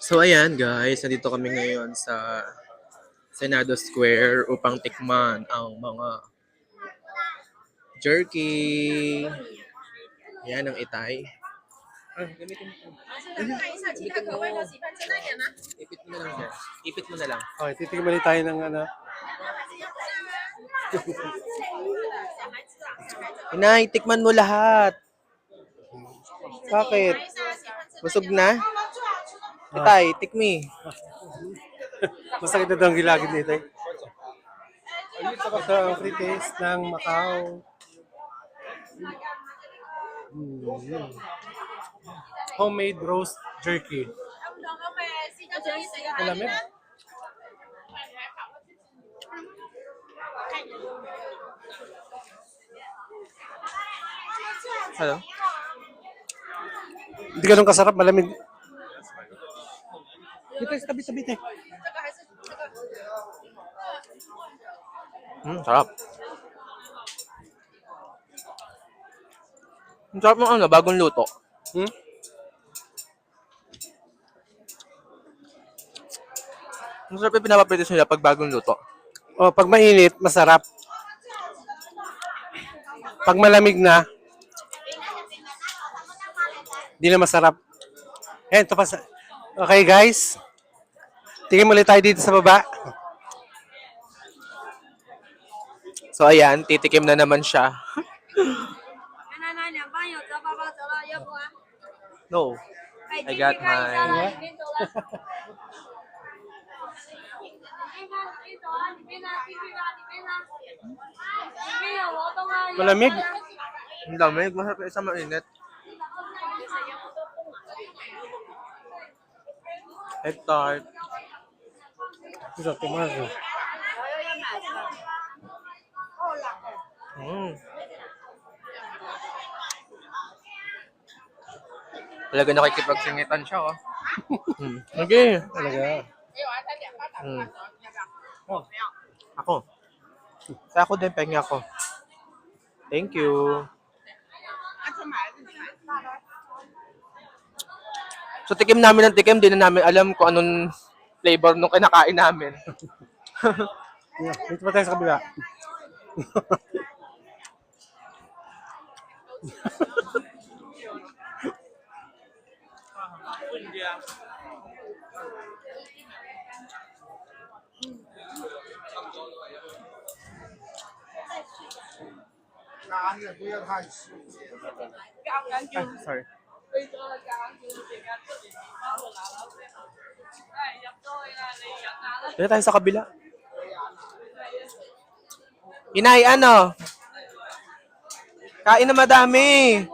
So ayan guys, nandito kami ngayon sa Senado Square upang tikman ang mga jerky. Yan ang itay. Ah, gamitin mo. 看一下其他口味的，喜欢吃那一点吗？ Ipit mo na lang dyan. Ipit mo na lang. Okay, titignan ulit tayo ng ano. Inay, tikman mo lahat. Bakit? Busog na? Itay, tikmi. Masakit na daw ang gilagid nito. Ito ang free taste ng Macau. Homemade roast jerky. Malamig. Hello? Hindi ganun kasarap, malamig. Dito, tabi-tabi tayo. Sarap. Ang sarap ng ano, bagong luto. Hmm? Ang sarap yung pinapapritis nila pag bagong luto. O, pag mainit, masarap. Pag malamig na, hindi na masarap. Ayan, ito pa sa... Okay, guys. Tingin ulit tayo dito sa baba. So ayan, titikim na naman siya. No. I got my... Malamig. Ang lamig, masarap yung isang mainit. Egg tart. Ito, tomato. Talaga nakikipagsingitan siya, oh. Okay. Talaga. Oh. Ako. Sa ako din, pengi ako. Thank you. So, tikim namin ng tikim. Di na namin alam kung anong flavor nung kinakain namin. Dito pa tayo sa kabila. Ah, sorry. Dito tayo sa kabila. Inay, ano? Kain na madami.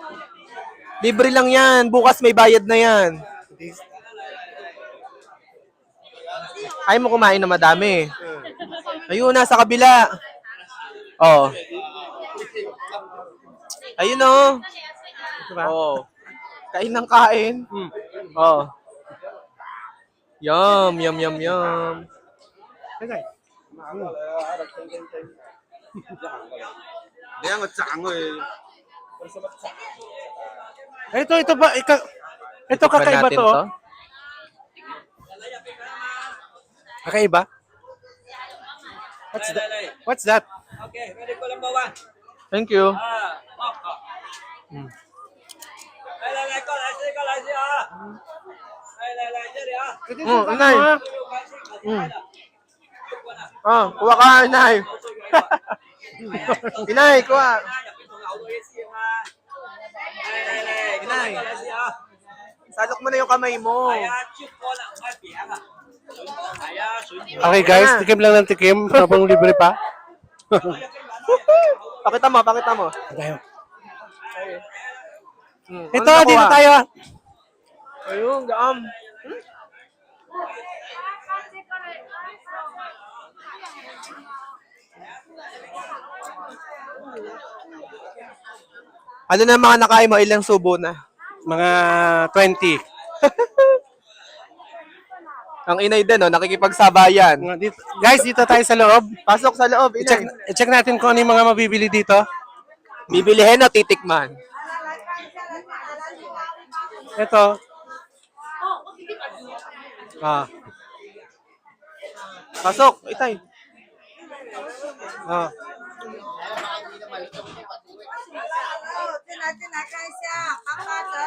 Libre lang yan. Bukas may bayad na yan. Ayaw mo kumain na madami. Ayun, nasa kabila. Oh. Ayun, oh. Oh. Kain ng kain. Oh. Yum, yum, yum, yum. Okay. Ito ba? Ito Tikman kakaiba natin to. Oh. Kakaiba? What's that? Okay, ready for number one. Thank you. 报告。来，过来这啊！来，这里啊！ Inay. Kuha ka, inay. Inay, kuha. Inay. Salok mo na yung kamay mo. Okay guys, tikim lang ng tikim. Habang libre pa. Pakita mo, pakita mo. Tayo. Ito, Ito, dito tayo. Ayun, gaam. Ano na mga nakain mo? Ilang subo na? Mga 20. Ang inay din, oh, nakikipagsabayan. Guys, dito tayo sa loob. Pasok sa loob, I-check, inay. i-check natin kung ano yung mga mabibili dito. Bibilihin o titikman? Ito. Ah, Pasok, itay. ah. 进来看一下，好好的。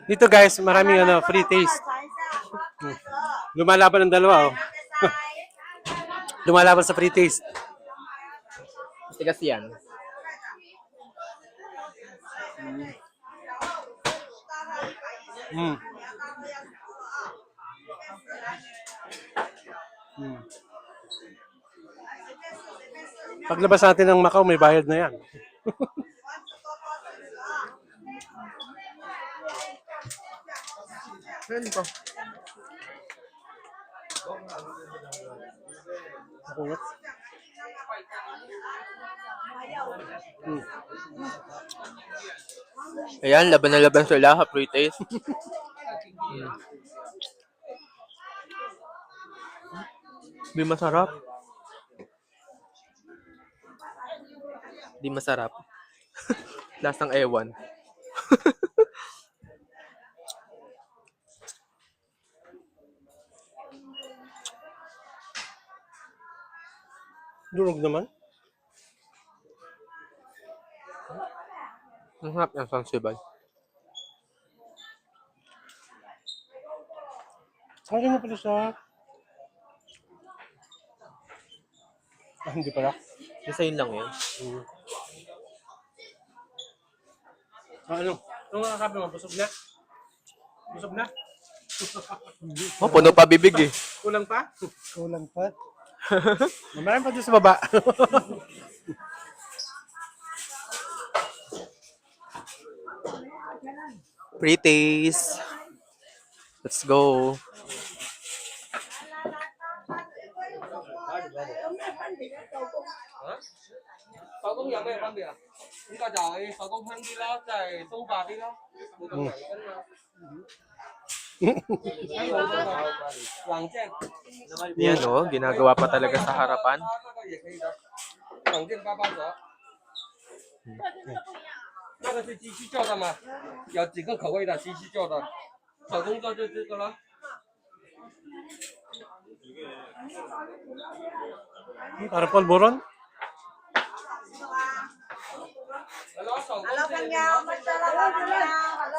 Dito guys, maraming free taste. 尝一下，好好的。 Lumalaban ng dalawa, oh. Lumalaban sa free taste. Tigas yan. Mm. Mm. Paglabas natin ng Macau, may bayad na yan. Ano pa? Makungat. Mm. Ayan, laban na laban sila, free taste. Di masarap. Di masarap. Lasang ewan. Durog naman. Ang sarap ng sansibay. Kaya mo pala siya. Ah, hindi pala. Design lang yan. Mm. Ah, ano? Ano nga sabi mo? Busog na? Busog na? Oh, puno pa bibig eh. Kulang pa? Kulang pa. Marami pa doon sa baba. Free taste. Let's go. 手工有咩分別啊？應該就係手工香啲啦，即係酥化啲咯，冇咁泥根啊。香港嗰個橫正， Yan oh, ginagawa pa talaga sa harapan. 那個也可以的，橫正八八折。那个是机器做的嘛，有几个口味的，机器做的，手工做就这个了。 Para polvoron? Hello，朋友，乜嘢啦，朋友？Hello。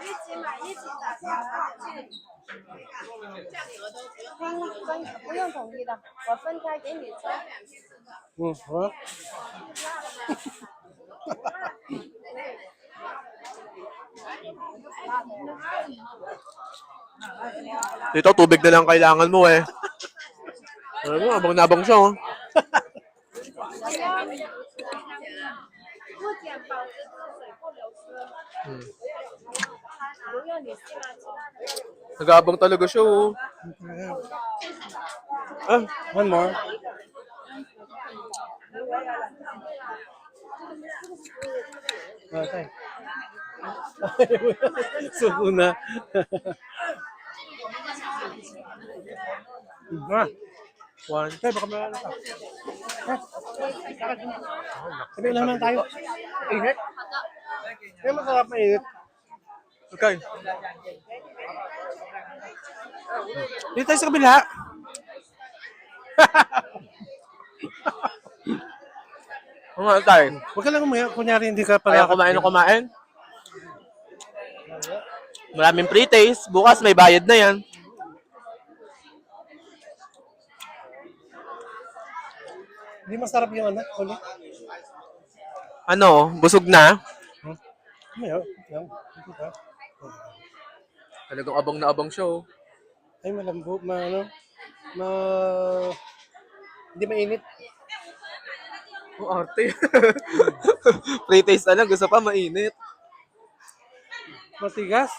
一起买一起的，不用统一的，我分开给你抽。 Ha? Dito, tubig na lang kailangan mo eh. Alam mo, abang na abang siya oh. 不减保质制水不流失， 不用你进来抽。 Nag-aabang talaga siya oh. Ah, one more. Okay. Suko na. Ah, One. okay, baka malala ka. Sabi lang naman tayo. Init? Kaya masarap na init. Okay. Dito tayo sa kabila. Ano nga tayo? Huwag ka lang umaya. Kunyari hindi ka Kaya pala. kumain na kumain. Maraming free taste. Bukas may bayad na yan. Hindi masarap yung ano. Huli. Ano, busog na? Ano yan? Dito. Talagang abang na abang siya oh. Ay, malambo. Hindi mainit. Ang arte. Free taste na lang. Gusto pa mainit. Matigas.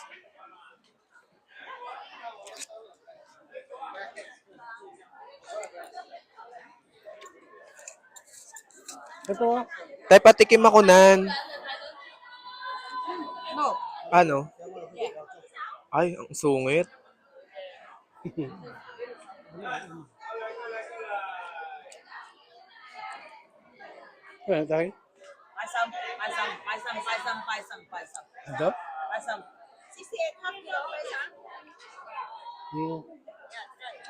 Ito. Tay, patikim ako nan. Ano? Ay, ang sungit. Ano tayo? 买三买三买三买三买三买三 Ito? 买三，谢谢他们有买三。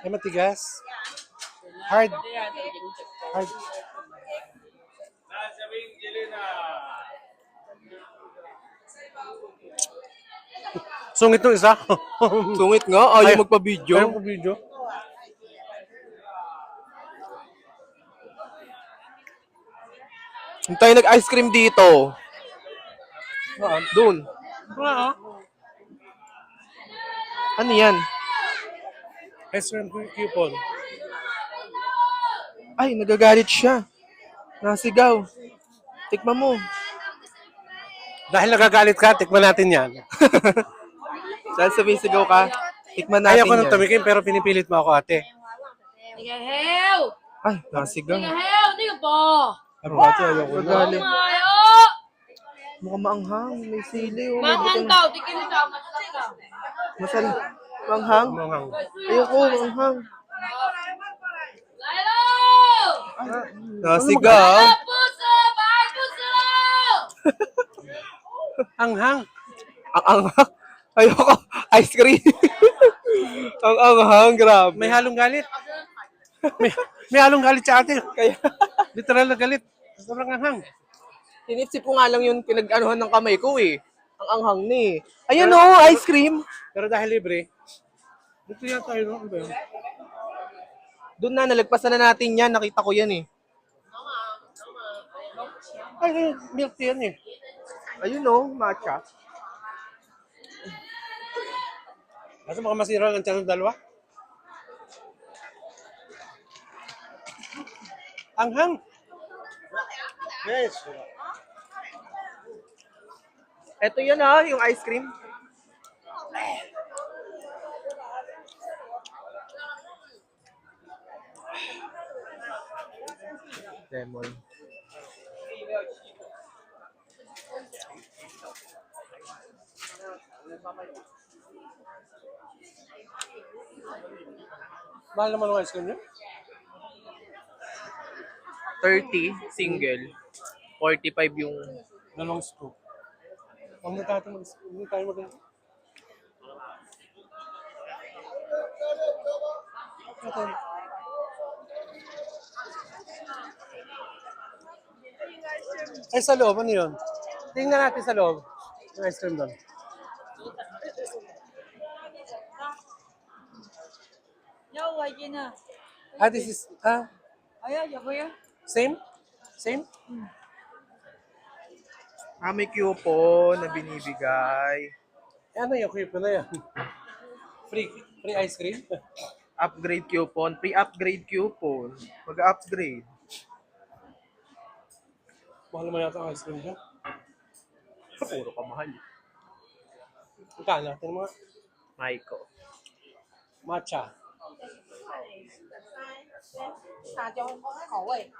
Ay, matigas. Hard. Hard. Sungit nung isa. Sungit nga, ayaw Ayaw magpa-video. ko video. Yung tayo nag-ice cream dito. Doon. Ano yan? Ice cream coupon. Ay, nagagalit siya. Nasigaw. Tikman mo. Dahil nagagalit ka, tikman natin yan. Dahil sabay-sigaw ka, tikman natin Ayaw ko nang yan. tumikim pero pinipilit mo ako, ate. 你个 hell， Ay, nasigaw. 你个 hell，那个包， Ano ate, ayaw ko na. Nagalit. 妈哟， Mukhang maanghang. May sili. Oh. 慢慢倒，你给你倒，慢慢倒。 Masal. Maanghang? Manghang. Ayoko, maanghang. 来喽！ Nasigaw. 不吃，白不吃喽！ Anghang. Ang anghang. Ayoko. Ice cream. Ang anghang. Grabe. May halong galit. May halong galit sa ate. Kaya, Literal na galit. Sobrang anghang. tinipsip ko nga lang yung pinag-anuhan ng kamay ko eh. Ang anghang ni. Ayan o, ice cream. Pero dahil libre, dito yan tayo, no? Ano ba yun? Doon na, nalagpasan na natin yan. Nakita ko yan eh. Ay, milk tea yan eh. Ayun o, matcha. Kasi baka masira ng tiyan ng dalawa. Anghang. Yes. Ito yan ha, yung ice cream. Lemon. Mahal naman ang ice cream niya. 30 single. 45 yung... Dalawang scoop. Huwag na tayo mag... Ay, sa loob, ano yun? Tingnan natin sa loob. Yung ice cream doon. Ah, this is, same? Same? may coupon na binibigay. Eh, ano yung coupon na yan? Free ice cream? Upgrade coupon. Pre-upgrade coupon. Mag-upgrade. Mahal naman yata ang ice cream dyan. Puro ka mahal. Magkano? Tingnan mo nga. Maiko. Matcha. 茶就口味，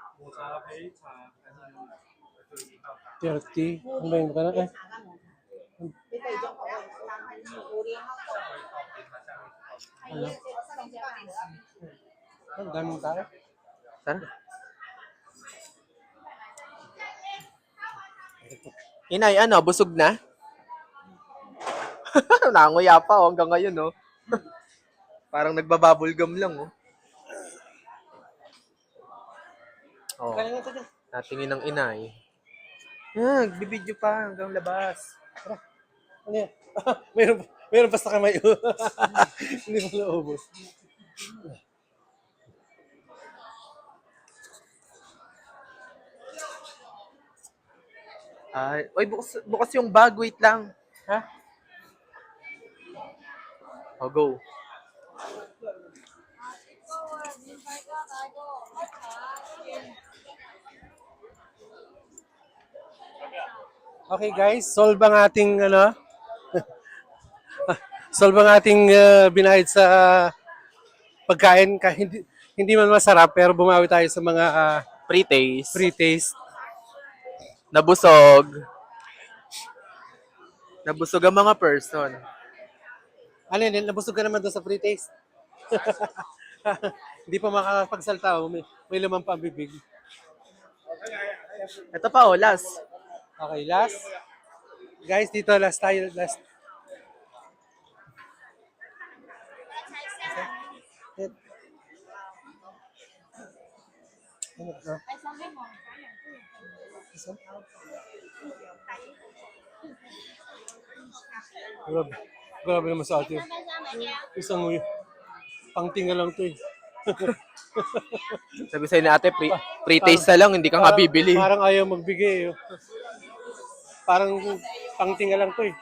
30. Ano ba yung magkano? Eh, 你第二種口味，榴蓮ano? Ang daming tayo. Tara. Inay, ano, busog na? Nanguya pa oh, hanggang ngayon, no? Parang nagbabubble gum lang, oh. Oh, Kaya nga ito dyan. natingin ng inay. Nagbibideo pa hanggang labas. Ano yan? Meron pa sa kamay. Hindi mo naubos. Ay, oy, bukas yung bag, wait lang. Ha? Oh, go. Okay guys, solve ang ating ano? Solve ang ating binayad sa pagkain kahit hindi man masarap pero bumawi tayo sa mga Pre-taste. free taste. Nabusog. Nabusog ang mga person. Ano yun? Nabusog ka naman doon sa free taste. Hindi pa makakapagsalta. May laman pa ang bibig. Ito pa, oh, last. Okay, last. Guys, dito last tayo. Last. Grabe. Grabe naman sa atin. Isang pangtinga lang to eh. Sabi sa'yo ni ate, pre-taste na lang, hindi ka nga bibili. Parang ayaw magbigay. Oh. Parang pangtinga lang to eh.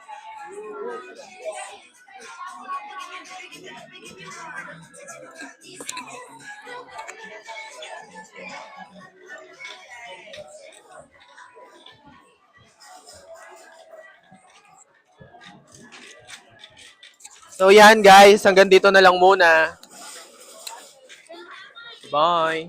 So yan guys, hanggang dito na lang muna. Bye!